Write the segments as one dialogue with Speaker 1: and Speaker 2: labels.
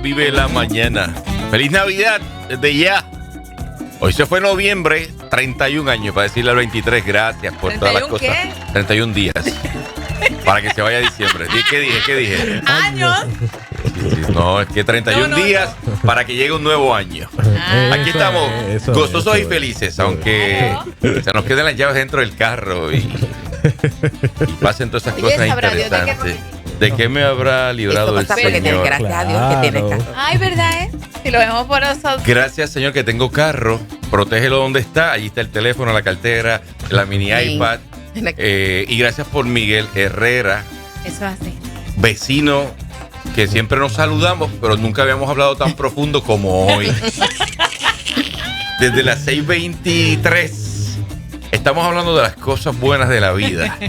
Speaker 1: vive la mañana. ¡Feliz Navidad! Desde ya. Hoy se fue noviembre, 31 años, para decirle al 23, gracias por todas las cosas.
Speaker 2: ¿Qué?
Speaker 1: 31 días. Para que se vaya diciembre. ¿Qué dije?
Speaker 2: ¿Años?
Speaker 1: Sí, no, es que 31 días para que llegue un nuevo año. Aquí estamos, gozosos y felices, aunque se nos queden las llaves dentro del carro y pasen todas esas cosas interesantes. ¿De qué me habrá librado el Señor?
Speaker 3: Gracias a Dios que tienes carro.
Speaker 2: Ay, ¿verdad, Si lo vemos por nosotros.
Speaker 1: Gracias, Señor, que tengo carro. Protégelo donde está. Allí está el teléfono, la cartera, la mini iPad. Y gracias por Miguel Herrera.
Speaker 2: Eso así.
Speaker 1: Vecino que siempre nos saludamos, pero nunca habíamos hablado tan profundo como hoy. Desde las 6:23 estamos hablando de las cosas buenas de la vida.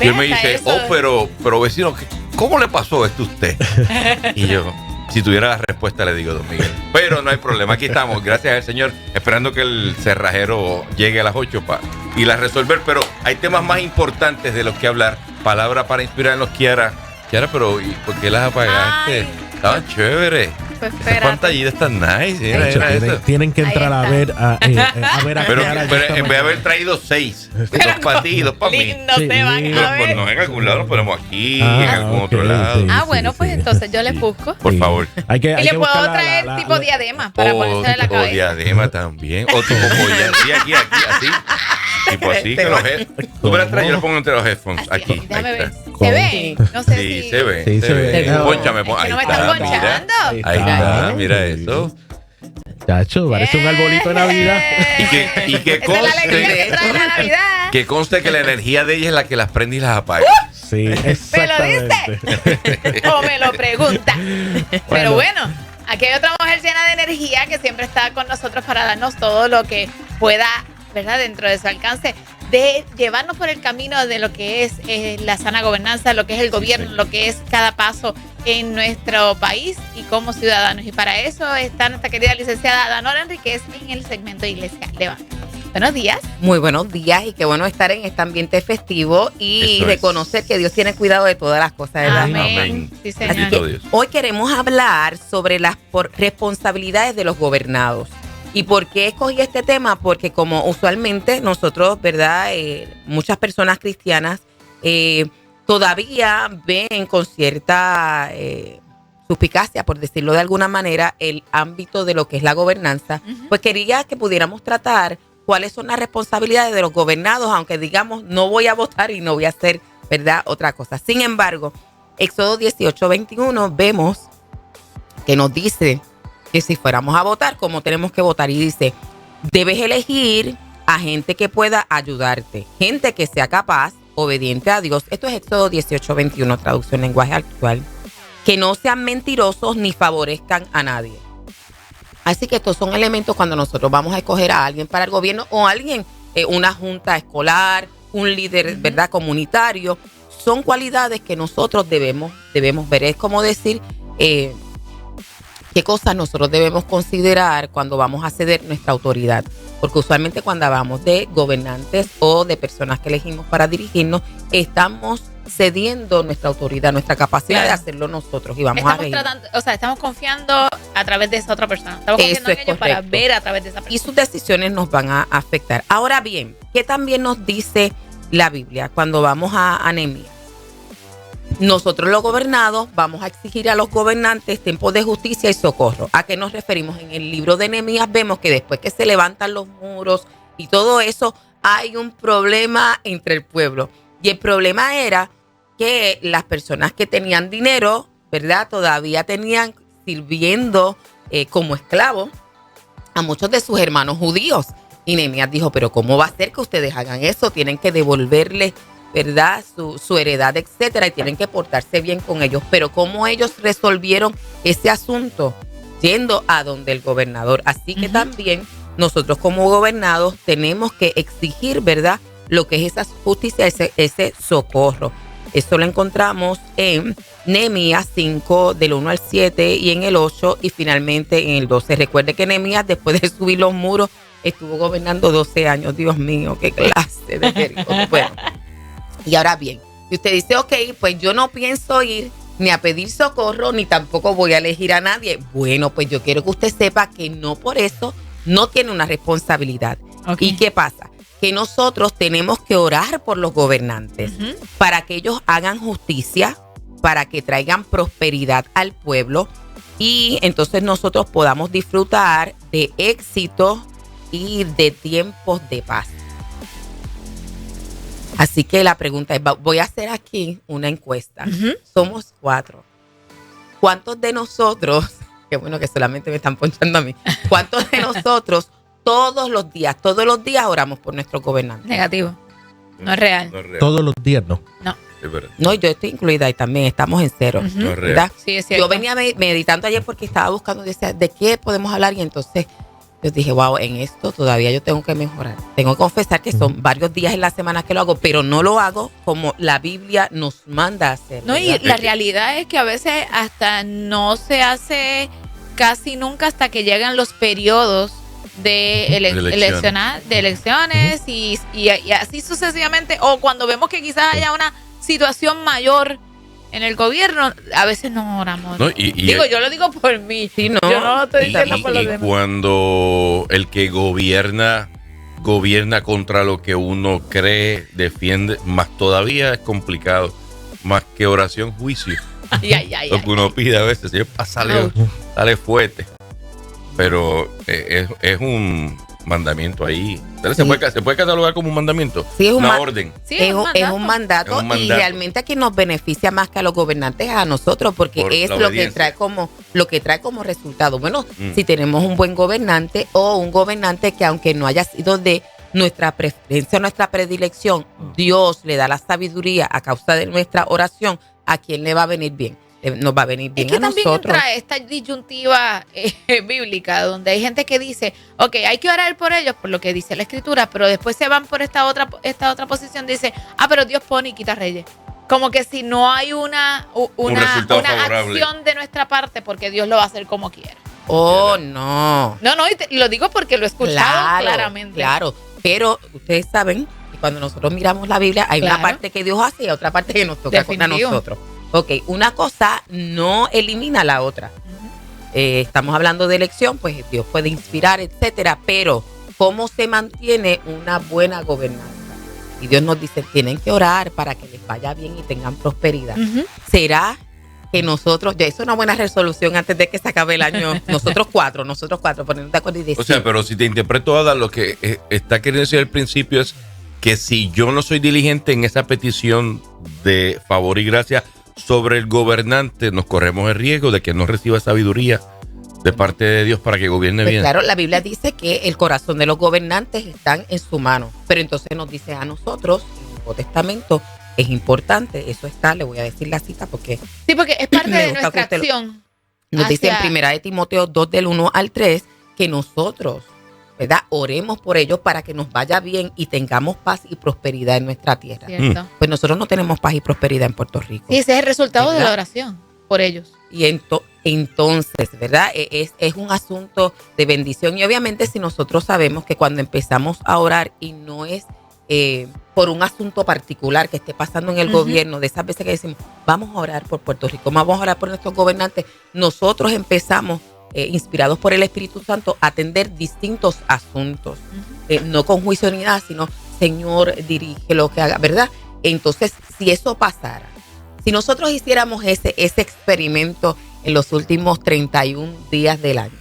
Speaker 1: Y él me dice, pero vecino, ¿cómo le pasó esto a usted? Y yo, si tuviera la respuesta, le digo, don Miguel. Pero no hay problema, aquí estamos, gracias al Señor, esperando que el cerrajero llegue a las 8 y la resolver. Pero hay temas más importantes de los que hablar. Palabra para inspirarnos, Kiara. Kiara, pero ¿y por qué las apagaste?
Speaker 2: Ay.
Speaker 1: Estaban chéveres.
Speaker 2: Pues
Speaker 1: Esas pantallitas están nice. Era eso.
Speaker 4: Tienen que entrar a ver a
Speaker 1: Pero
Speaker 4: Kiara
Speaker 1: en
Speaker 4: esta
Speaker 1: vez de
Speaker 4: mañana.
Speaker 1: haber traído 6, 2 para ti y 2 para mí.
Speaker 2: Lindo
Speaker 4: Sí.
Speaker 2: se van a
Speaker 1: Pero pues
Speaker 2: ver.
Speaker 1: no, en algún lado nos ponemos aquí,
Speaker 4: Ah,
Speaker 1: en algún
Speaker 4: ok,
Speaker 1: otro lado.
Speaker 4: sí.
Speaker 2: Bueno, pues entonces yo les busco.
Speaker 1: Por
Speaker 4: Sí.
Speaker 1: favor.
Speaker 4: Hay que
Speaker 2: Y le puedo
Speaker 4: buscar
Speaker 2: traer tipo diadema para ponerse en la
Speaker 1: O
Speaker 2: cabeza.
Speaker 1: diadema también. O tipo collar. Sí, aquí, así. Tipo así, que los headphones. Tú me las traes, yo lo pongo entre los headphones.
Speaker 2: Así,
Speaker 1: Aquí.
Speaker 2: déjame
Speaker 1: Ahí
Speaker 2: ver.
Speaker 1: está.
Speaker 2: ¿Se ve? No sé
Speaker 1: Sí,
Speaker 2: si...
Speaker 1: se ve.
Speaker 4: Sí, se ve.
Speaker 1: Pónchame,
Speaker 2: Es que
Speaker 1: ahí
Speaker 2: no me están
Speaker 1: está, mira.
Speaker 2: ponchando.
Speaker 1: Ahí está, mira eso.
Speaker 4: Chacho, parece un arbolito de Navidad.
Speaker 1: Y que
Speaker 2: Esa es la alegría que trae la Navidad.
Speaker 1: que conste que la energía de ella es la que las prende y las apaga.
Speaker 4: Sí,
Speaker 2: ¿Me lo
Speaker 4: exactamente.
Speaker 2: dice? ¿O me lo pregunta? Pero bueno, aquí hay otra mujer llena de energía que siempre está con nosotros para darnos todo lo que pueda, ¿verdad? Dentro de su alcance, de llevarnos por el camino de lo que es la sana gobernanza, lo que es el gobierno, lo que es cada paso en nuestro país y como ciudadanos. Y para eso está nuestra querida licenciada Danora Enríquez en el segmento Iglesia Levanta. Buenos días.
Speaker 3: Muy buenos días y qué bueno estar en este ambiente festivo y
Speaker 1: Eso es.
Speaker 3: reconocer que Dios tiene cuidado de todas las cosas, ¿verdad?
Speaker 2: Amén. Sí, señor.
Speaker 3: Así
Speaker 1: Bendito
Speaker 3: que
Speaker 1: Dios.
Speaker 3: hoy queremos hablar sobre las responsabilidades de los gobernados. ¿Y por qué escogí este tema? Porque como usualmente nosotros, ¿verdad? Muchas personas cristianas todavía ven con cierta suspicacia, por decirlo de alguna manera, el ámbito de lo que es la gobernanza. Pues quería que pudiéramos tratar cuáles son las responsabilidades de los gobernados, aunque digamos no voy a votar y no voy a hacer, ¿verdad?, otra cosa. Sin embargo, Éxodo 18:21 vemos que nos dice que si fuéramos a votar, ¿cómo tenemos que votar? Y dice, debes elegir a gente que pueda ayudarte, gente que sea capaz, obediente a Dios. Esto es Éxodo 18:21, traducción lenguaje actual. Que no sean mentirosos ni favorezcan a nadie. Así que estos son elementos cuando nosotros vamos a escoger a alguien para el gobierno o alguien, una junta escolar, un líder, ¿verdad?, comunitario. Son cualidades que nosotros debemos ver. Es como decir qué cosas nosotros debemos considerar cuando vamos a ceder nuestra autoridad. Porque usualmente cuando hablamos de gobernantes o de personas que elegimos para dirigirnos, estamos cediendo nuestra autoridad, nuestra capacidad de hacerlo nosotros y vamos a regir.
Speaker 2: Estamos confiando a través de esa otra persona. Estamos confiando en ellos para ver a través de esa persona.
Speaker 3: Y sus decisiones nos van a afectar. Ahora bien, ¿qué también nos dice la Biblia cuando vamos a Nehemías? Nosotros los gobernados vamos a exigir a los gobernantes tiempos de justicia y socorro. ¿A qué nos referimos? En el libro de Nehemías vemos que después que se levantan los muros y todo eso, hay un problema entre el pueblo. Y el problema era que las personas que tenían dinero, ¿verdad?, todavía tenían sirviendo como esclavos a muchos de sus hermanos judíos. Y Nehemías dijo, pero ¿cómo va a ser que ustedes hagan eso? Tienen que devolverles, ¿verdad?, su heredad, etcétera, y tienen que portarse bien con ellos. Pero ¿cómo ellos resolvieron ese asunto? Yendo a donde el gobernador. Así que también nosotros como gobernados tenemos que exigir, ¿verdad?, lo que es esa justicia, ese socorro. Eso lo encontramos en Nehemías 5, del 1 al 7 y en el 8 y finalmente en el 12. Recuerde que Nehemías, después de subir los muros, estuvo gobernando 12 años. Dios mío, qué clase de Jericó. Bueno, y ahora bien, si usted dice, ok, pues yo no pienso ir ni a pedir socorro, ni tampoco voy a elegir a nadie. Bueno, pues yo quiero que usted sepa que no por eso no tiene una responsabilidad.
Speaker 2: Okay.
Speaker 3: ¿Y qué pasa? Que nosotros tenemos que orar por los gobernantes para que ellos hagan justicia, para que traigan prosperidad al pueblo y entonces nosotros podamos disfrutar de éxito y de tiempos de paz. Así que la pregunta es, voy a hacer aquí una encuesta. Somos 4. ¿Cuántos de nosotros, qué bueno que solamente me están ponchando a mí, cuántos de nosotros todos los días oramos por nuestros gobernantes?
Speaker 2: Negativo. No es real.
Speaker 1: No es real.
Speaker 4: Todos los días no.
Speaker 2: No.
Speaker 1: Es verdad.
Speaker 3: No, yo estoy incluida ahí también, estamos en 0.
Speaker 1: No es real.
Speaker 3: ¿Verdad?
Speaker 2: Sí, es cierto.
Speaker 3: Yo venía meditando ayer porque estaba buscando, decía, ¿de qué podemos hablar? Y entonces yo dije, wow, en esto todavía yo tengo que mejorar. Tengo que confesar que son varios días en la semana que lo hago, pero no lo hago como la Biblia nos manda a hacer.
Speaker 2: No, y
Speaker 3: ¿verdad?
Speaker 2: la realidad es que a veces hasta no se hace casi nunca hasta que llegan los periodos de elecciones y así sucesivamente, o cuando vemos que quizás haya una situación mayor en el gobierno, a veces no oramos.
Speaker 1: No,
Speaker 2: yo lo digo por mí.
Speaker 3: Sí, no.
Speaker 2: Yo no lo estoy diciendo por los
Speaker 1: y
Speaker 2: demás.
Speaker 1: cuando el que gobierna contra lo que uno cree, defiende, más todavía es complicado. Más que oración, juicio. Lo que uno pide a veces, sale fuerte. Pero es un mandamiento ahí. ¿Se puede catalogar como un mandamiento?
Speaker 3: Sí, es
Speaker 1: una orden.
Speaker 2: Sí,
Speaker 3: es un mandato y realmente a quien nos beneficia más que a los gobernantes a nosotros, porque es lo que trae como resultado. Bueno, si tenemos un buen gobernante o un gobernante que aunque no haya sido de nuestra preferencia o nuestra predilección, Dios le da la sabiduría a causa de nuestra oración, ¿a quién le va a venir bien? Nos va a venir bien a nosotros. Es que también
Speaker 2: entra esta disyuntiva bíblica donde hay gente que dice, ok, hay que orar por ellos por lo que dice la escritura, pero después se van por esta otra posición, dice, pero Dios pone y quita reyes. Como que si no hay una acción de nuestra parte, porque Dios lo va a hacer como quiera.
Speaker 3: No.
Speaker 2: No, y lo digo porque lo he escuchado claramente.
Speaker 3: Claro, pero ustedes saben que cuando nosotros miramos la Biblia hay una parte que Dios hace y otra parte que nos toca a nosotros. Ok, una cosa no elimina la otra. Estamos hablando de elección, pues Dios puede inspirar, etcétera, pero ¿cómo se mantiene una buena gobernanza? Y Dios nos dice, tienen que orar para que les vaya bien y tengan prosperidad. ¿Será que nosotros, ya es una buena resolución antes de que se acabe el año, nosotros cuatro, ponernos de acuerdo y decir?
Speaker 1: O sea, pero si te interpreto, Ada, lo que está queriendo decir al principio es que si yo no soy diligente en esa petición de favor y gracia sobre el gobernante, nos corremos el riesgo de que no reciba sabiduría de parte de Dios para que gobierne bien.
Speaker 3: Claro, la Biblia dice que el corazón de los gobernantes están en su mano, pero entonces nos dice a nosotros, en el Nuevo Testamento, es importante, eso está, le voy a decir la cita porque...
Speaker 2: Sí, porque es parte de nuestra acción.
Speaker 3: Nos dice en 1 de Timoteo 2 del 1 al 3 que nosotros, ¿verdad? Oremos por ellos para que nos vaya bien y tengamos paz y prosperidad en nuestra tierra. Pues nosotros no tenemos paz y prosperidad en Puerto Rico.
Speaker 2: Y ese es el resultado de la oración por ellos.
Speaker 3: Y entonces, ¿verdad? Es un asunto de bendición. Y obviamente si nosotros sabemos que cuando empezamos a orar y no es por un asunto particular que esté pasando en el gobierno, de esas veces que decimos, vamos a orar por Puerto Rico, vamos a orar por nuestros gobernantes, nosotros empezamos inspirados por el Espíritu Santo, atender distintos asuntos, no con juicio ni nada, sino Señor, dirige lo que haga, ¿verdad? Entonces, si eso pasara, si nosotros hiciéramos ese experimento en los últimos 31 días del año.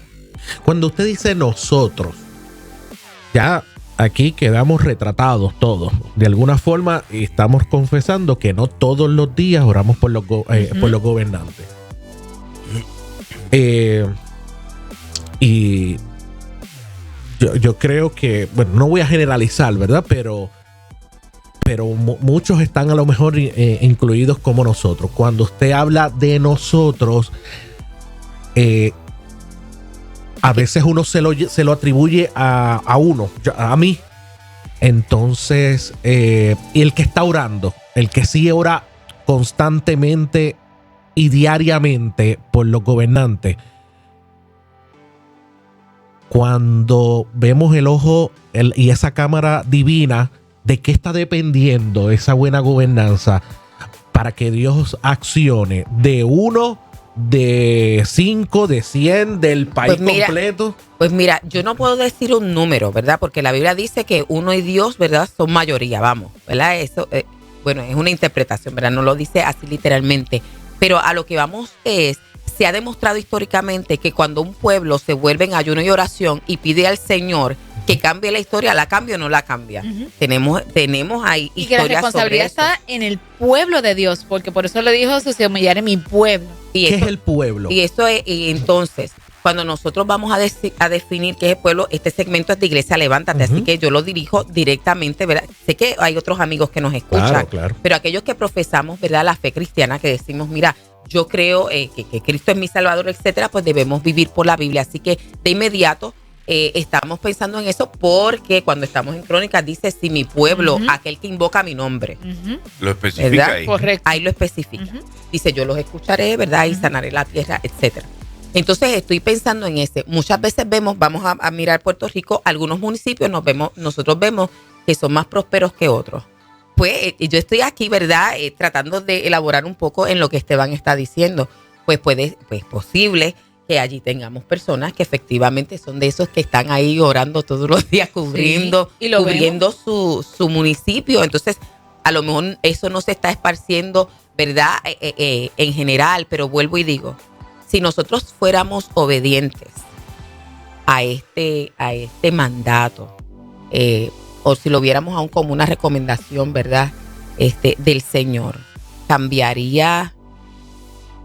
Speaker 4: Cuando usted dice nosotros, ya aquí quedamos retratados todos. De alguna forma estamos confesando que no todos los días oramos por los gobernantes. Y yo creo que, bueno, no voy a generalizar, ¿verdad? Pero muchos están a lo mejor incluidos como nosotros. Cuando usted habla de nosotros, a veces uno se lo atribuye a uno, a mí. Entonces, y el que está orando, el que sí ora constantemente y diariamente por los gobernantes, cuando vemos el ojo y esa cámara divina, ¿de qué está dependiendo esa buena gobernanza? para que Dios accione de 1, de 5, de 100, del país completo?
Speaker 3: Pues mira, yo no puedo decir un número, ¿verdad? Porque la Biblia dice que uno y Dios, ¿verdad? Son mayoría, vamos, ¿verdad? Eso, bueno, es una interpretación, ¿verdad? No lo dice así literalmente. Pero a lo que vamos se ha demostrado históricamente que cuando un pueblo se vuelve en ayuno y oración y pide al Señor que cambie la historia, ¿la cambia o no la cambia? Tenemos ahí historias sobre eso.
Speaker 2: Y que la responsabilidad está en el pueblo de Dios, porque por eso le dijo, se humillaré en mi pueblo.
Speaker 4: ¿Qué es el pueblo?
Speaker 3: Y eso es, y entonces, cuando nosotros vamos a definir qué es el pueblo, este segmento es de Iglesia Levántate, así que yo lo dirijo directamente, ¿verdad? Sé que hay otros amigos que nos escuchan,
Speaker 4: claro.
Speaker 3: Pero aquellos que profesamos, ¿verdad? La fe cristiana, que decimos, mira, yo creo que Cristo es mi Salvador, etcétera, pues debemos vivir por la Biblia. Así que de inmediato estamos pensando en eso, porque cuando estamos en Crónicas dice, si mi pueblo, aquel que invoca mi nombre.
Speaker 1: Lo especifica,
Speaker 3: ¿verdad?
Speaker 1: ahí.
Speaker 2: Correcto.
Speaker 3: Ahí lo especifica. Dice, yo los escucharé, ¿verdad? Y sanaré la tierra, etcétera. Entonces estoy pensando en ese. Muchas veces vamos a mirar Puerto Rico, algunos municipios nosotros vemos que son más prósperos que otros. Pues yo estoy aquí, ¿verdad? Tratando de elaborar un poco en lo que Esteban está diciendo. Pues posible que allí tengamos personas que efectivamente son de esos que están ahí orando todos los días, cubriendo su municipio. Entonces, a lo mejor eso no se está esparciendo, ¿verdad? En general, pero vuelvo y digo, si nosotros fuéramos obedientes a este mandato, o si lo viéramos aún como una recomendación, ¿verdad? Del Señor, cambiaría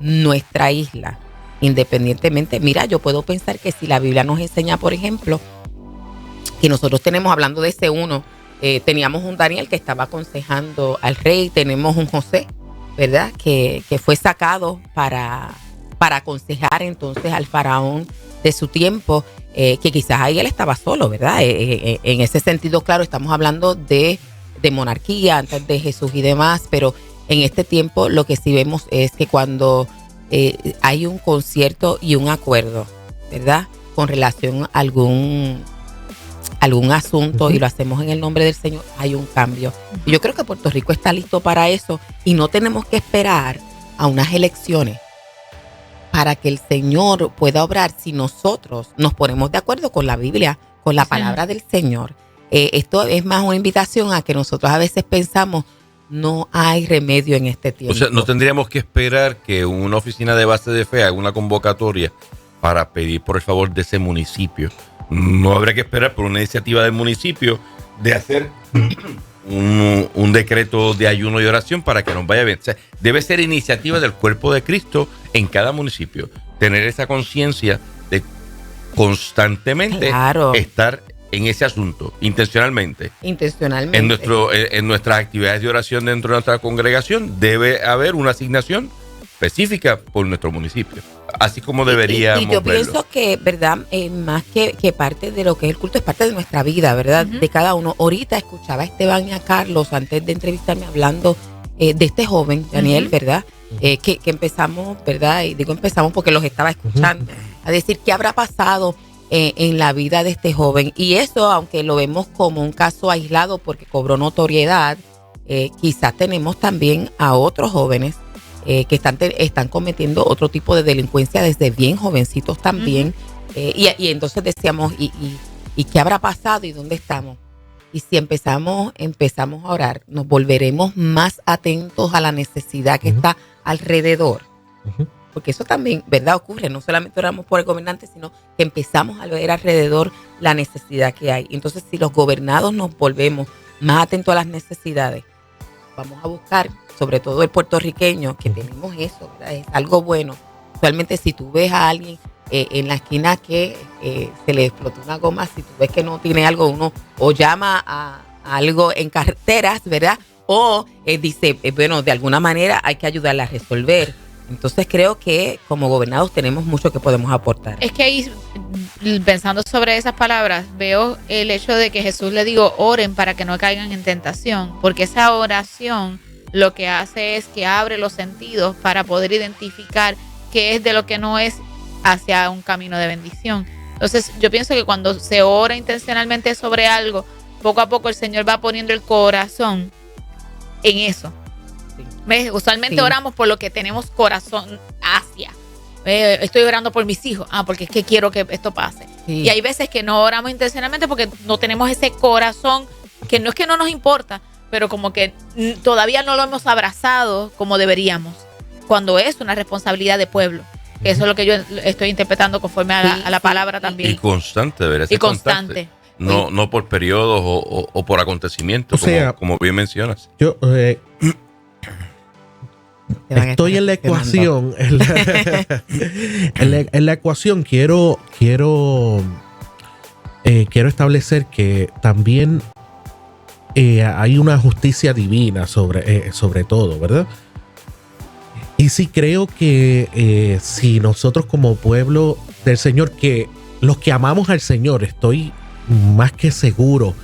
Speaker 3: nuestra isla, independientemente. Mira, yo puedo pensar que si la Biblia nos enseña, por ejemplo, que nosotros tenemos, hablando de ese uno, teníamos un Daniel que estaba aconsejando al rey, tenemos un José, ¿verdad? Que fue sacado para aconsejar entonces al faraón de su tiempo, que quizás ahí él estaba solo, ¿verdad? En ese sentido, claro, estamos hablando de monarquía antes de Jesús y demás, pero en este tiempo lo que sí vemos es que cuando hay un concierto y un acuerdo, ¿verdad? Con relación a algún asunto y lo hacemos en el nombre del Señor, hay un cambio. Y yo creo que Puerto Rico está listo para eso y no tenemos que esperar a unas elecciones para que el Señor pueda obrar si nosotros nos ponemos de acuerdo con la Biblia, con la palabra del Señor. Esto es más una invitación a que nosotros a veces pensamos, no hay remedio en este tiempo.
Speaker 1: O sea, no tendríamos que esperar que una oficina de base de fe haga una convocatoria para pedir por el favor de ese municipio. No habría que esperar por una iniciativa del municipio de hacer un decreto de ayuno y oración para que nos vaya bien. O sea, debe ser iniciativa del cuerpo de Cristo en cada municipio. Tener esa conciencia de constantemente estar en ese asunto, intencionalmente. En nuestras actividades de oración dentro de nuestra congregación debe haber una asignación específica por nuestro municipio, así como deberíamos
Speaker 3: y yo
Speaker 1: verlo.
Speaker 3: pienso que, ¿verdad? Más que parte de lo que es el culto, es parte de nuestra vida, ¿verdad? De cada uno. Ahorita escuchaba a Esteban y a Carlos antes de entrevistarme hablando de este joven, Daniel, ¿verdad? Que empezamos, ¿verdad? Y digo empezamos porque los estaba escuchando, a decir qué habrá pasado en la vida de este joven. Y eso, aunque lo vemos como un caso aislado porque cobró notoriedad, quizás tenemos también a otros jóvenes que están cometiendo otro tipo de delincuencia desde bien jovencitos también. Y entonces decíamos, ¿y qué habrá pasado y dónde estamos? Y si empezamos a orar, nos volveremos más atentos a la necesidad que está alrededor. Porque eso también, ¿verdad? Ocurre. No solamente oramos por el gobernante, sino que empezamos a ver alrededor la necesidad que hay. Entonces, si los gobernados nos volvemos más atentos a las necesidades, vamos a buscar, sobre todo el puertorriqueño, que tenemos eso, ¿verdad? Es algo bueno. Realmente, si tú ves a alguien en la esquina que se le explotó una goma, si tú ves que no tiene algo, uno o llama a algo en carreteras, ¿verdad? O dice, bueno, de alguna manera hay que ayudarle a resolver. Entonces creo que como gobernados tenemos mucho que podemos aportar.
Speaker 2: Es que ahí, pensando sobre esas palabras, veo el hecho de que Jesús le digo, oren para que no caigan en tentación, porque esa oración lo que hace es que abre los sentidos para poder identificar qué es de lo que no es hacia un camino de bendición. Entonces yo pienso que cuando se ora intencionalmente sobre algo, poco a poco el Señor va poniendo el corazón en eso. ¿Ves? Usualmente
Speaker 3: Sí.
Speaker 2: oramos por lo que tenemos corazón hacia. Estoy orando por mis hijos. Porque es que quiero que esto pase.
Speaker 3: Sí.
Speaker 2: Y hay veces que no oramos intencionalmente porque no tenemos ese corazón, que no es que no nos importa, pero como que todavía no lo hemos abrazado como deberíamos, cuando es una responsabilidad de pueblo. Eso es lo que yo estoy interpretando conforme a la palabra también.
Speaker 1: Y constante, debería ser
Speaker 2: Y constante.
Speaker 1: No por periodos o por acontecimientos,
Speaker 4: O sea,
Speaker 1: como bien mencionas.
Speaker 4: Yo
Speaker 3: Te van a
Speaker 4: estoy
Speaker 3: estar
Speaker 4: en la
Speaker 3: reflexionando.
Speaker 4: ecuación. En la ecuación quiero establecer que también hay una justicia divina sobre todo, ¿verdad? Y sí creo que si nosotros como pueblo del Señor, que los que amamos al Señor, estoy más que seguro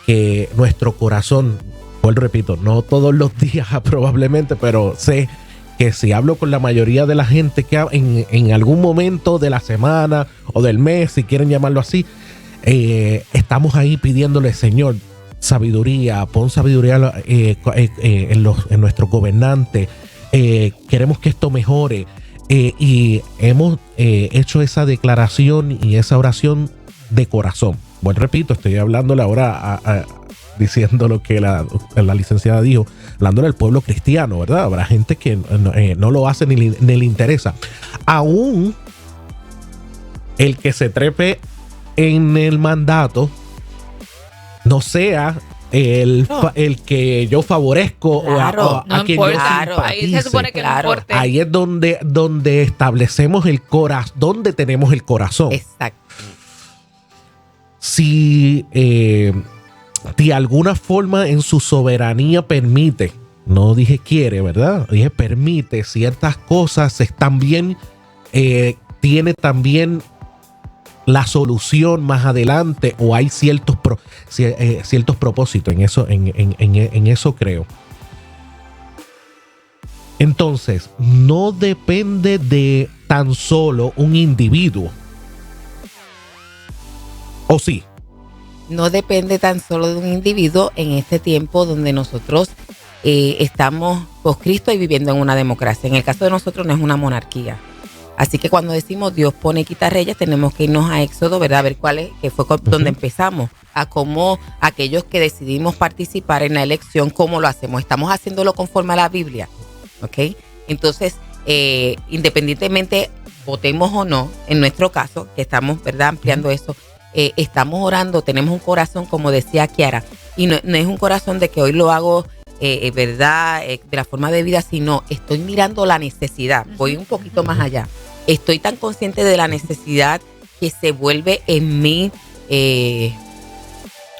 Speaker 4: que nuestro corazón, pues repito, no todos los días probablemente, pero sé que si hablo con la mayoría de la gente que en algún momento de la semana o del mes, si quieren llamarlo así, estamos ahí pidiéndole, Señor, sabiduría, pon sabiduría en nuestros gobernantes. Queremos que esto mejore, y hemos hecho esa declaración y esa oración de corazón. Bueno, repito, estoy hablándole ahora diciendo lo que la licenciada dijo, hablándole al pueblo cristiano, ¿verdad? Habrá gente que no lo hace ni le interesa. Aún el que se trepe en el mandato no sea el que yo favorezco,
Speaker 3: Claro,
Speaker 4: o a
Speaker 2: No
Speaker 4: quien yo
Speaker 2: importa.
Speaker 3: Claro.
Speaker 2: Ahí se
Speaker 4: simpatice.
Speaker 2: supone que
Speaker 3: Claro.
Speaker 2: no importe.
Speaker 4: Ahí es donde establecemos el corazón, donde tenemos el corazón.
Speaker 3: Exacto.
Speaker 4: Si de alguna forma en su soberanía permite, no dije quiere, ¿verdad? Dije permite ciertas cosas, están bien, tiene también la solución más adelante, o hay ciertos propósitos en eso, en eso creo. Entonces, no depende de tan solo un individuo. ¿O sí?
Speaker 3: No depende tan solo de un individuo en este tiempo donde nosotros estamos con Cristo y viviendo en una democracia. En el caso de nosotros no es una monarquía. Así que cuando decimos Dios pone y quita reyes, tenemos que irnos a Éxodo, ¿verdad? A ver cuál es, que fue donde empezamos, a cómo aquellos que decidimos participar en la elección, cómo lo hacemos. Estamos haciéndolo conforme a la Biblia, ¿ok? Entonces, independientemente votemos o no, en nuestro caso, que estamos, ¿verdad?, ampliando eso, estamos orando, tenemos un corazón, como decía Kiara, y no es un corazón de que hoy lo hago, ¿verdad?, de la forma de vida, sino estoy mirando la necesidad, voy un poquito más allá. Estoy tan consciente de la necesidad que se vuelve en mí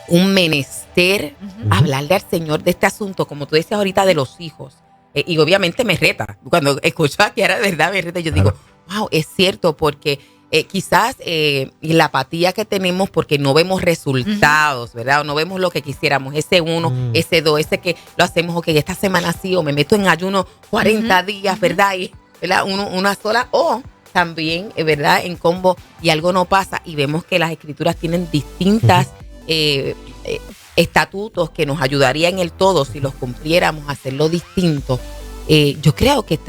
Speaker 3: un menester hablarle al Señor de este asunto, como tú decías ahorita, de los hijos. Y obviamente me reta. Cuando escucho a Kiara, de verdad me reta. Yo digo, wow, es cierto, porque quizás la apatía que tenemos porque no vemos resultados, ¿verdad? O no vemos lo que quisiéramos. Ese 1, ese 2, ese que lo hacemos, ok, esta semana sí, o me meto en ayuno 40 días, ¿verdad? Y, ¿verdad? Una sola, o también, ¿verdad?, en combo, y algo no pasa, y vemos que las escrituras tienen distintas estatutos que nos ayudaría en el todo si los cumpliéramos, hacerlo distinto. Yo creo que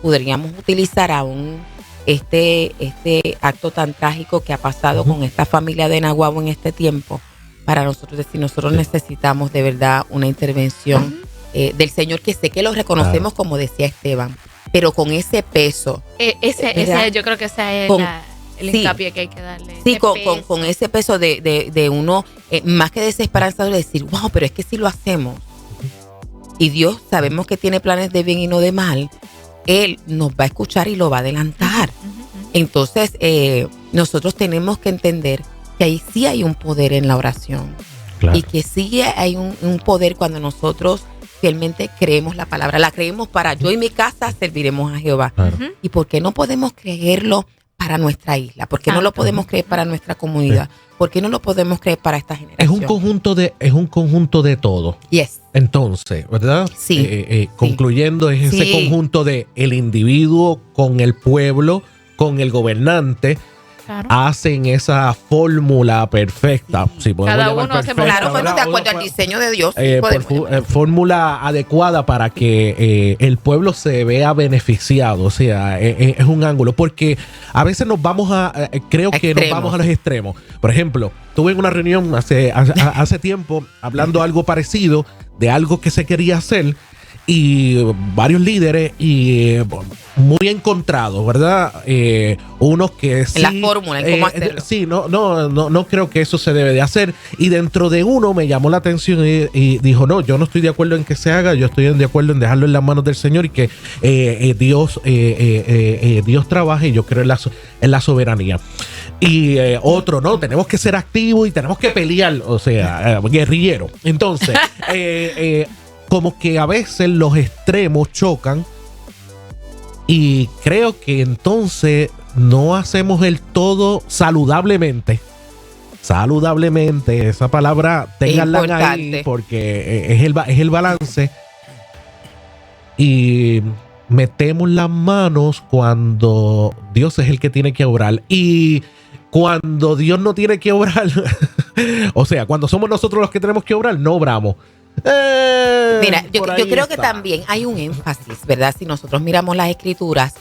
Speaker 3: podríamos utilizar aún este acto tan trágico que ha pasado con esta familia de Naguabo en este tiempo, para nosotros decir, nosotros necesitamos de verdad una intervención del Señor, que sé que lo reconocemos, como decía Esteban, pero con ese peso.
Speaker 2: Yo creo que ese es el hincapié que hay que darle.
Speaker 3: Sí, con ese peso de uno, más que desesperanzado, de decir, wow, pero es que si lo hacemos, y Dios sabemos que tiene planes de bien y no de mal, Él nos va a escuchar y lo va a adelantar. Entonces, nosotros tenemos que entender que ahí sí hay un poder en la oración. Claro. Y que sí hay un poder cuando nosotros fielmente creemos la palabra. La creemos para yo y mi casa serviremos a Jehová. Claro. ¿Y por qué no podemos creerlo para nuestra isla? ¿Por qué no lo podemos creer para nuestra comunidad? ¿Por qué no lo podemos creer para esta generación?
Speaker 4: Es un conjunto de todo.
Speaker 3: Yes.
Speaker 4: Entonces, ¿verdad?
Speaker 3: Sí.
Speaker 4: Concluyendo, es ese conjunto de el individuo con el pueblo, con el gobernante,
Speaker 2: Claro.
Speaker 4: hacen esa fórmula perfecta. Si podemos
Speaker 2: Cada
Speaker 4: llamar
Speaker 2: uno hace
Speaker 4: perfecta,
Speaker 3: Claro, bueno,
Speaker 4: ¿verdad?
Speaker 3: de acuerdo al diseño de Dios.
Speaker 4: Fórmula adecuada para que el pueblo se vea beneficiado. O sea, es un ángulo. Porque a veces nos vamos creo que nos vamos a los extremos. Por ejemplo, tuve en una reunión hace tiempo hablando algo parecido de algo que se quería hacer. Y varios líderes y muy encontrados, ¿verdad? Unos que sí.
Speaker 3: La fórmula, en cómo hacerlo.
Speaker 4: Sí, no creo que eso se debe de hacer. Y dentro de uno me llamó la atención y dijo, no, yo no estoy de acuerdo en que se haga, yo estoy de acuerdo en dejarlo en las manos del Señor y que Dios trabaje, y yo creo en la soberanía. Y otro, no, tenemos que ser activos y tenemos que pelear, o sea, guerrillero. Entonces, como que a veces los extremos chocan y creo que entonces no hacemos el todo saludablemente. Saludablemente, esa palabra ténganla ahí porque es el balance. Y metemos las manos cuando Dios es el que tiene que obrar. Y cuando Dios no tiene que obrar, o sea, cuando somos nosotros los que tenemos que obrar, no obramos.
Speaker 3: Mira, yo creo que también hay un énfasis, ¿verdad? Si nosotros miramos las escrituras,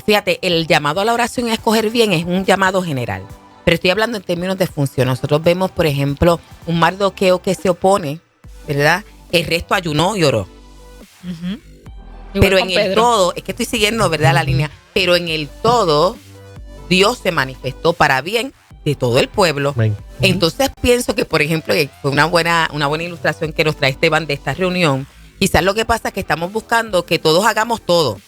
Speaker 3: fíjate, el llamado a la oración y a escoger bien es un llamado general. Pero estoy hablando en términos de función. Nosotros vemos, por ejemplo, un Mardoqueo que se opone, ¿verdad? El resto ayunó y oró.
Speaker 2: Uh-huh.
Speaker 3: Pero en el todo, es que estoy siguiendo, ¿verdad? La línea. Pero en el todo, Dios se manifestó para bien de todo el pueblo. Entonces pienso que, por ejemplo, fue una buena ilustración que nos trae Esteban de esta reunión. Quizás lo que pasa es que estamos buscando que todos hagamos todo.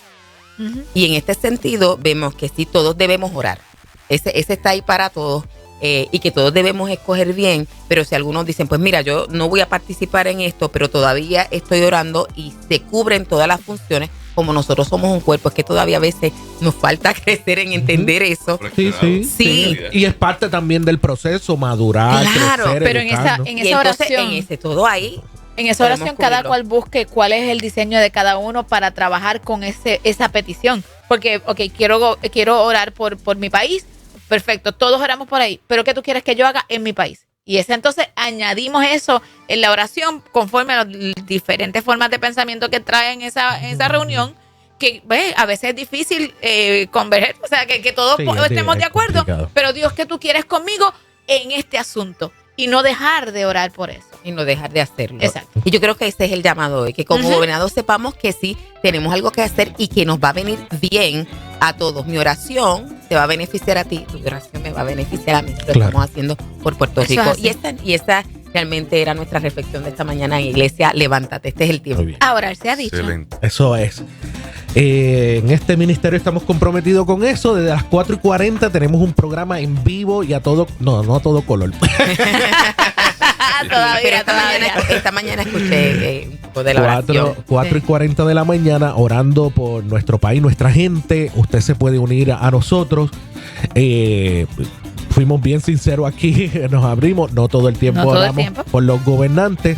Speaker 3: Uh-huh. Y en este sentido vemos que sí, todos debemos orar. Ese está ahí para todos. Y que todos debemos escoger bien. Pero si algunos dicen, pues mira, yo no voy a participar en esto, pero todavía estoy orando y se cubren todas las funciones, como nosotros somos un cuerpo, es que todavía a veces nos falta crecer en entender eso.
Speaker 4: Sí. Y es parte también del proceso, madurar, crecer,
Speaker 2: pero en esa oración, en esa oración cada cual busque cuál es el diseño de cada uno para trabajar con esa petición. Porque, quiero orar por mi país, perfecto, todos oramos por ahí, pero ¿qué tú quieres que yo haga en mi país? Y entonces añadimos eso en la oración conforme a las diferentes formas de pensamiento que traen esa reunión, que a veces es difícil converger, o sea, que todos estemos de acuerdo, pero Dios, ¿qué tú quieres conmigo en este asunto? Y no dejar de orar por eso.
Speaker 3: Y no dejar de hacerlo.
Speaker 2: Exacto.
Speaker 3: Y yo creo que ese es el llamado hoy, que como gobernador sepamos que sí, tenemos algo que hacer y que nos va a venir bien a todos. Mi oración te va a beneficiar a ti, tu oración me va a beneficiar a mí. Lo estamos haciendo por Puerto Rico. Y esta realmente era nuestra reflexión de esta mañana en Iglesia. Levántate, este es el tiempo.
Speaker 2: Ahora se ha dicho.
Speaker 1: Excelente.
Speaker 4: Eso es. En este ministerio estamos comprometidos con eso. Desde las 4:40 tenemos un programa en vivo y no a todo color.
Speaker 2: Todavía.
Speaker 3: Esta mañana escuché un poco de la oración.
Speaker 4: 4:40 de la mañana, orando por nuestro país, nuestra gente. Usted se puede unir a nosotros. Fuimos bien sinceros aquí, nos abrimos, no todo el tiempo oramos por los gobernantes,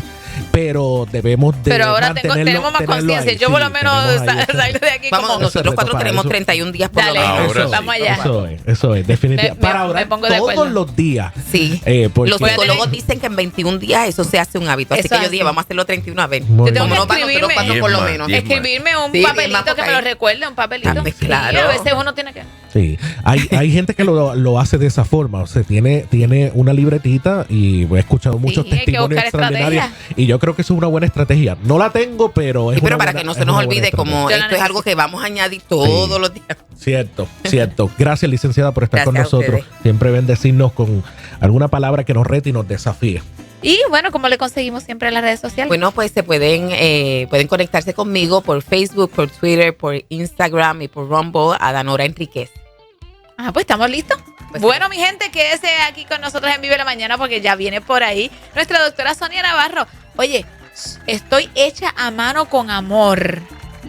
Speaker 4: pero debemos de
Speaker 2: Pero ahora tenemos más conciencia. Yo por lo menos salgo de aquí.
Speaker 3: Vamos, nosotros cuatro tenemos 31 días por lo menos.
Speaker 2: Vamos allá.
Speaker 4: Eso es, definitivamente. Para orar todos los días.
Speaker 3: Sí. Los psicólogos dicen que en 21 días eso se hace un hábito. Así que yo dije, vamos a hacerlo 31 a ver.
Speaker 2: Yo tengo que escribirme un
Speaker 3: Sí,
Speaker 2: papelito que me lo recuerde, un papelito.
Speaker 3: Claro.
Speaker 2: A veces uno tiene que...
Speaker 4: Sí, hay gente que lo hace de esa forma, o sea, tiene una libretita y he escuchado muchos testimonios extraordinarios y yo creo que eso es una buena estrategia. No la tengo, pero es
Speaker 3: pero para que no se nos olvide, como esto es algo que vamos a añadir todos los días.
Speaker 4: Cierto. Gracias, licenciada, por estar con nosotros. Siempre bendecirnos con alguna palabra que nos rete y nos desafíe.
Speaker 2: Y bueno, ¿cómo le conseguimos siempre en las redes sociales?
Speaker 3: Bueno, pues se pueden conectarse conmigo por Facebook, por Twitter, por Instagram y por Rumble a Danora Enríquez.
Speaker 2: Pues estamos listos. Pues bueno, mi gente, quédese aquí con nosotros en Vive la Mañana porque ya viene por ahí nuestra doctora Sonia Navarro. Oye, estoy hecha a mano con amor.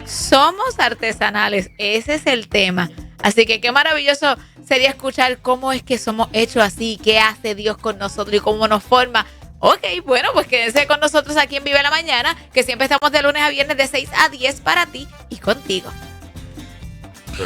Speaker 2: Somos artesanales, ese es el tema. Así que qué maravilloso sería escuchar cómo es que somos hechos así, qué hace Dios con nosotros y cómo nos forma. Ok, bueno, pues quédense con nosotros aquí en Vive la Mañana, que siempre estamos de lunes a viernes de 6 a 10 para ti y contigo.
Speaker 1: Sí.